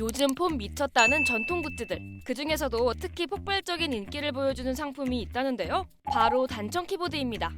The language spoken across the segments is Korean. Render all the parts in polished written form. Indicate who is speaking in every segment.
Speaker 1: 요즘 폼 미쳤다는 전통 굿즈들. 그중에서도 특히 폭발적인 인기를 보여주는 상품이 있다는데요. 바로 단청 키보드입니다.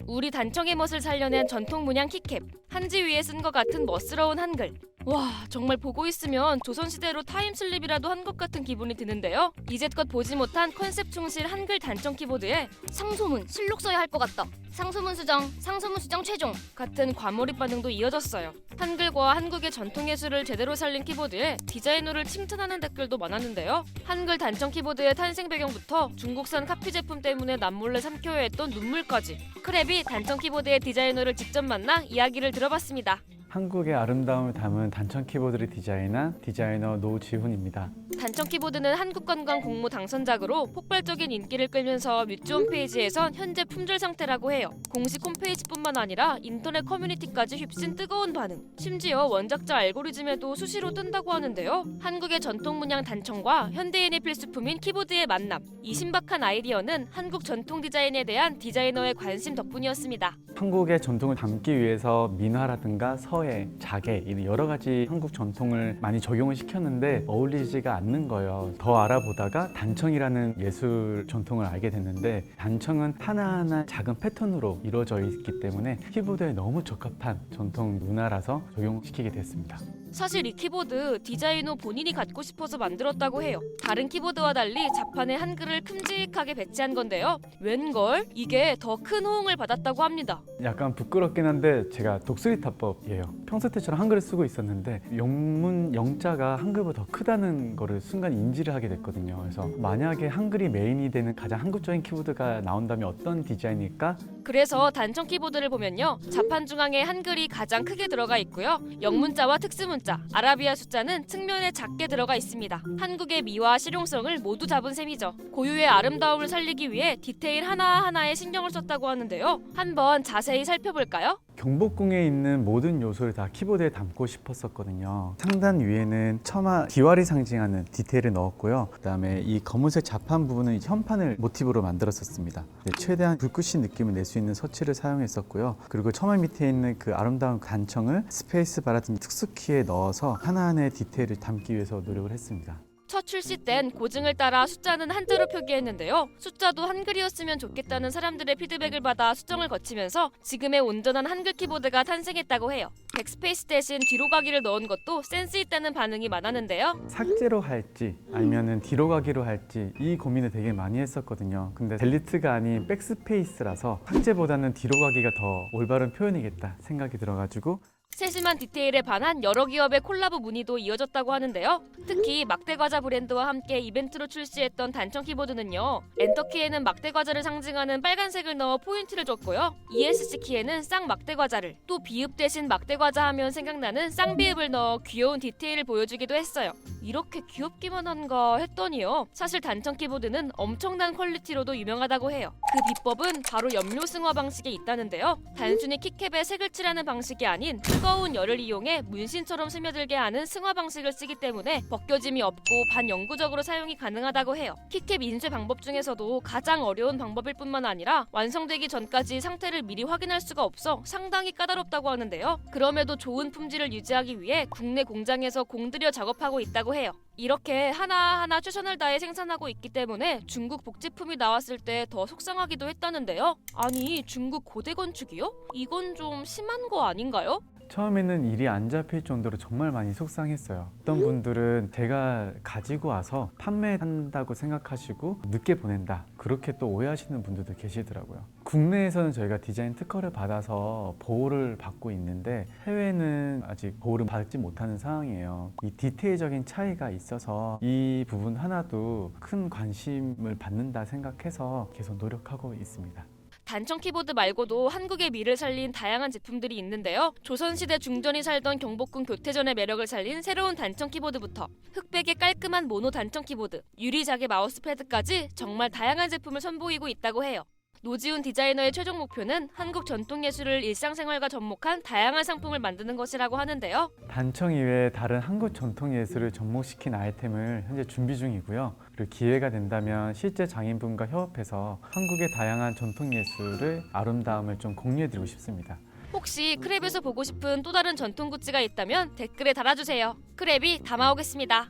Speaker 1: 우리 단청의 멋을 살려낸 전통 문양 키캡. 한지 위에 쓴 것 같은 멋스러운 한글. 와, 정말 보고 있으면 조선시대로 타임슬립이라도 한 것 같은 기분이 드는데요. 이제껏 보지 못한 컨셉 충실 한글 단청 키보드에
Speaker 2: 상소문, 실록 써야 할 것 같다. 상소문 수정 최종.
Speaker 1: 같은 과몰입 반응도 이어졌어요. 한글과 한국의 전통 예술을 제대로 살린 키보드에 디자이너를 칭찬하는 댓글도 많았는데요. 한글 단청 키보드의 탄생 배경부터 중국산 카피 제품 때문에 남몰래 삼켜야 했던 눈물까지. 크랩이 단청 키보드의 디자이너를 직접 만나 이야기를 들어봤습니다.
Speaker 3: 한국의 아름다움을 담은 단청 키보드를 디자인한 디자이너 노지훈입니다.
Speaker 1: 단청 키보드는 한국관광 공모 당선작으로 폭발적인 인기를 끌면서 뮤즈 홈페이지에선 현재 품절 상태라고 해요. 공식 홈페이지뿐만 아니라 인터넷 커뮤니티까지 휩쓴 뜨거운 반응. 심지어 원작자 알고리즘에도 수시로 뜬다고 하는데요. 한국의 전통 문양 단청과 현대인의 필수품인 키보드의 만남. 이 신박한 아이디어는 한국 전통 디자인에 대한 디자이너의 관심 덕분이었습니다.
Speaker 3: 한국의 전통을 담기 위해서 민화라든가 서예, 자개 이런 여러 가지 한국 전통을 많이 적용을 시켰는데 어울리지가 않는 거예요. 더 알아보다가 단청이라는 예술 전통을 알게 됐는데 단청은 하나하나 작은 패턴으로 이루어져 있기 때문에 키보드에 너무 적합한 전통 문화라서 적용시키게 됐습니다.
Speaker 1: 사실 이 키보드 디자이너 본인이 갖고 싶어서 만들었다고 해요. 다른 키보드와 달리 자판에 한글을 큼직하게 배치한 건데요. 웬걸? 이게 더 큰 호응을 받았다고 합니다.
Speaker 3: 약간 부끄럽긴 한데 제가 독수리 타법이에요. 평소 때처럼 한글을 쓰고 있었는데 영문 영자가 한글보다 더 크다는 거를 순간 인지를 하게 됐거든요. 그래서 만약에 한글이 메인이 되는 가장 한국적인 키보드가 나온다면 어떤 디자인일까?
Speaker 1: 그래서 단청 키보드를 보면요. 자판 중앙에 한글이 가장 크게 들어가 있고요. 영문자와 특수문자, 아라비아 숫자는 측면에 작게 들어가 있습니다. 한국의 미와 실용성을 모두 잡은 셈이죠. 고유의 아름다움을 살리기 위해 디테일 하나하나에 신경을 썼다고 하는데요. 한번 자세히 살펴볼까요?
Speaker 3: 경복궁에 있는 모든 요소를 다 키보드에 담고 싶었었거든요. 상단 위에는 처마 기와를 상징하는 디테일을 넣었고요. 그다음에 이 검은색 자판 부분은 현판을 모티브로 만들었었습니다. 최대한 불꽃인 느낌을 낼 수 있는 서치를 사용했었고요. 그리고 처마 밑에 있는 그 아름다운 단청을 스페이스바 같은 특수키에 넣어서 하나하나의 디테일을 담기 위해서 노력을 했습니다.
Speaker 1: 첫 출시 땐 고증을 따라 숫자는 한자로 표기했는데요. 숫자도 한글이었으면 좋겠다는 사람들의 피드백을 받아 수정을 거치면서 지금의 온전한 한글 키보드가 탄생했다고 해요. 백스페이스 대신 뒤로 가기를 넣은 것도 센스 있다는 반응이 많았는데요.
Speaker 3: 삭제로 할지 아니면은 뒤로 가기로 할지 이 고민을 되게 많이 했었거든요. 근데 델리트가 아닌 백스페이스라서 삭제보다는 뒤로 가기가 더 올바른 표현이겠다 생각이 들어가지고
Speaker 1: 세심한 디테일에 반한 여러 기업의 콜라보 문의도 이어졌다고 하는데요. 특히 막대과자 브랜드와 함께 이벤트로 출시했던 단청 키보드는요. 엔터키에는 막대과자를 상징하는 빨간색을 넣어 포인트를 줬고요. ESC 키에는 쌍막대과자를, 또 비읍 대신 막대과자 하면 생각나는 쌍비읍을 넣어 귀여운 디테일을 보여주기도 했어요. 이렇게 귀엽기만 한가 했더니요. 사실 단청 키보드는 엄청난 퀄리티로도 유명하다고 해요. 그 비법은 바로 염료 승화 방식에 있다는데요. 단순히 키캡에 색을 칠하는 방식이 아닌 뜨거운 열을 이용해 문신처럼 스며들게 하는 승화 방식을 쓰기 때문에 벗겨짐이 없고 반영구적으로 사용이 가능하다고 해요. 키캡 인쇄 방법 중에서도 가장 어려운 방법일 뿐만 아니라 완성되기 전까지 상태를 미리 확인할 수가 없어 상당히 까다롭다고 하는데요. 그럼에도 좋은 품질을 유지하기 위해 국내 공장에서 공들여 작업하고 있다고 해요. 이렇게 하나하나 최선을 다해 생산하고 있기 때문에 중국 복제품이 나왔을 때 더 속상하기도 했다는데요. 아니, 중국 고대 건축이요? 이건 좀 심한 거 아닌가요?
Speaker 3: 처음에는 일이 안 잡힐 정도로 정말 많이 속상했어요. 어떤 분들은 제가 가지고 와서 판매한다고 생각하시고 늦게 보낸다 그렇게 또 오해하시는 분들도 계시더라고요. 국내에서는 저희가 디자인 특허를 받아서 보호를 받고 있는데 해외는 아직 보호를 받지 못하는 상황이에요. 이 디테일적인 차이가 있어서 이 부분 하나도 큰 관심을 받는다 생각해서 계속 노력하고 있습니다.
Speaker 1: 단청 키보드 말고도 한국의 미를 살린 다양한 제품들이 있는데요. 조선시대 중전이 살던 경복궁 교태전의 매력을 살린 새로운 단청 키보드부터 흑백의 깔끔한 모노 단청 키보드, 유리자개 마우스패드까지 정말 다양한 제품을 선보이고 있다고 해요. 노지훈 디자이너의 최종 목표는 한국 전통예술을 일상생활과 접목한 다양한 상품을 만드는 것이라고 하는데요.
Speaker 3: 단청 이외에 다른 한국 전통예술을 접목시킨 아이템을 현재 준비 중이고요. 그리고 기회가 된다면 실제 장인분과 협업해서 한국의 다양한 전통예술의 아름다움을 좀 공유해드리고 싶습니다.
Speaker 1: 혹시 크랩에서 보고 싶은 또 다른 전통 굿즈가 있다면 댓글에 달아주세요. 크랩이 담아오겠습니다.